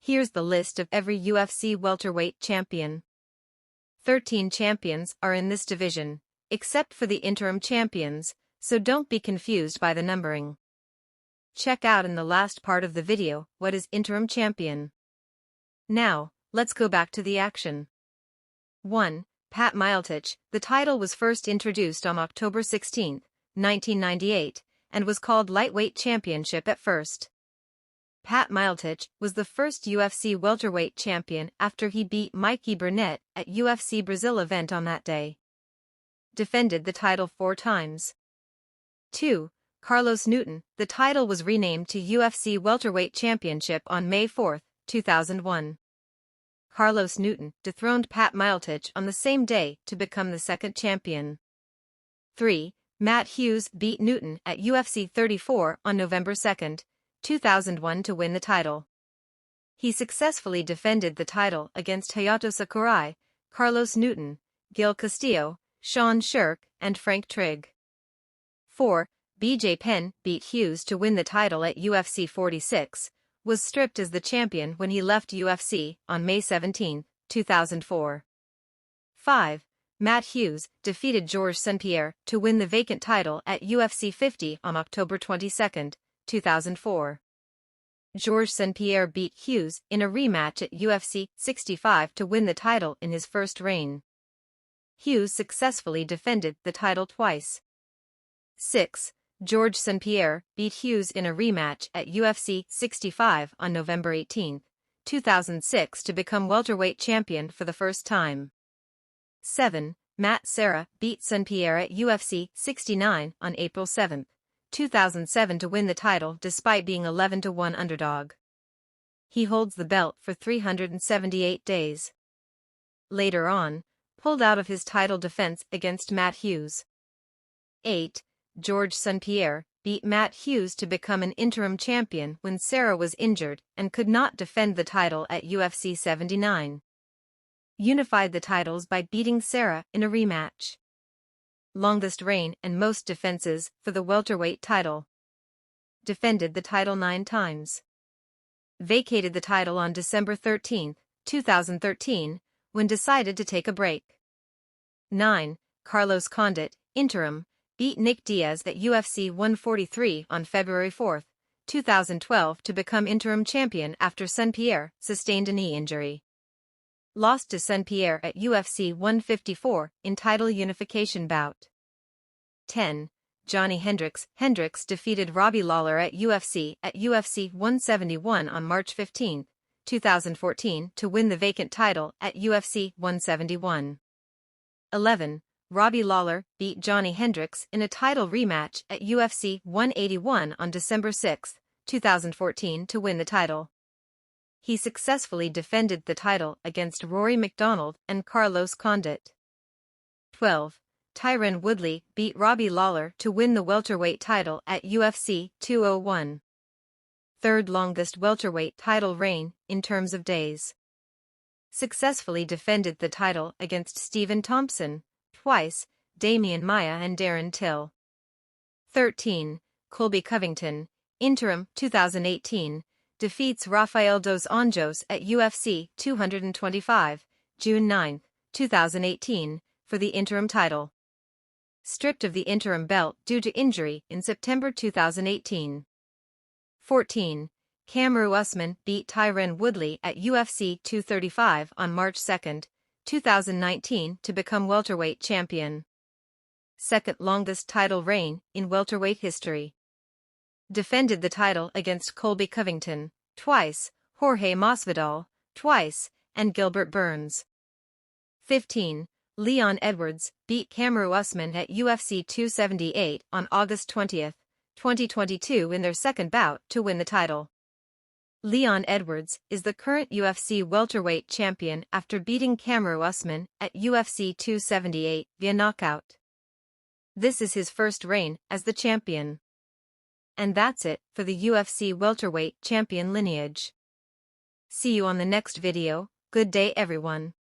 Here's the list of every UFC welterweight champion. 13 champions are in this division, except for the interim champions, so don't be confused by the numbering. Check out in the last part of the video what is interim champion. Now, let's go back to the action. 1. Pat Miletich. The title was first introduced on October 16, 1998, and was called Lightweight Championship at first. Pat Miletich was the first UFC welterweight champion after he beat Mikey Burnett at UFC Brazil event on that day. Defended the title 4 times. 2. Carlos Newton. The title was renamed to UFC Welterweight Championship on May 4, 2001. Carlos Newton dethroned Pat Miletich on the same day to become the second champion. 3. Matt Hughes beat Newton at UFC 34 on November 2, 2001 to win the title. He successfully defended the title against Hayato Sakurai, Carlos Newton, Gil Castillo, Sean Sherk, and Frank Trigg. 4. BJ Penn beat Hughes to win the title at UFC 46, was stripped as the champion when he left UFC on May 17, 2004. 5. Matt Hughes defeated Georges-St-Pierre to win the vacant title at UFC 50 on October 22, 2004. Georges-St-Pierre beat Hughes in a rematch at UFC 65 to win the title in his first reign. Hughes successfully defended the title twice. 6. Georges-St-Pierre beat Hughes in a rematch at UFC 65 on November 18, 2006 to become welterweight champion for the first time. 7. Matt Serra beat St-Pierre at UFC 69 on April 7, 2007 to win the title despite being 11-1 underdog. He holds the belt for 378 days. Later on, pulled out of his title defense against Matt Hughes. 8. Georges-St-Pierre beat Matt Hughes to become an interim champion when Serra was injured and could not defend the title at UFC 79. Unified the titles by beating Serra in a rematch. Longest reign and most defenses for the welterweight title. Defended the title 9 times. Vacated the title on December 13, 2013, when decided to take a break. 9. Carlos Condit, interim, beat Nick Diaz at UFC 143 on February 4, 2012 to become interim champion after St-Pierre sustained a knee injury. Lost to St-Pierre at UFC 154 in title unification bout. 10. Johnny Hendricks. Hendricks defeated Robbie Lawler at UFC 171 on March 15, 2014 to win the vacant title at UFC 171. 11. Robbie Lawler beat Johnny Hendricks in a title rematch at UFC 181 on December 6, 2014 to win the title. He successfully defended the title against Rory MacDonald and Carlos Condit. 12. Tyron Woodley beat Robbie Lawler to win the welterweight title at UFC 201. Third longest welterweight title reign in terms of days. Successfully defended the title against Stephen Thompson twice, Damian Maia and Darren Till. 13. Colby Covington, interim 2018, defeats Rafael dos Anjos at UFC 225, June 9, 2018, for the interim title. Stripped of the interim belt due to injury in September 2018. 14. Kamaru Usman beat Tyron Woodley at UFC 235 on March 2, 2019 to become welterweight champion. Second longest title reign in welterweight history. Defended the title against Colby Covington twice, Jorge Masvidal twice, and Gilbert Burns. 15. Leon Edwards beat Kamaru Usman at UFC 278 on August 20, 2022 in their second bout to win the title. Leon Edwards is the current UFC welterweight champion after beating Kamaru Usman at UFC 278 via knockout. This is his first reign as the champion. And that's it for the UFC welterweight champion lineage. See you on the next video. Good day everyone.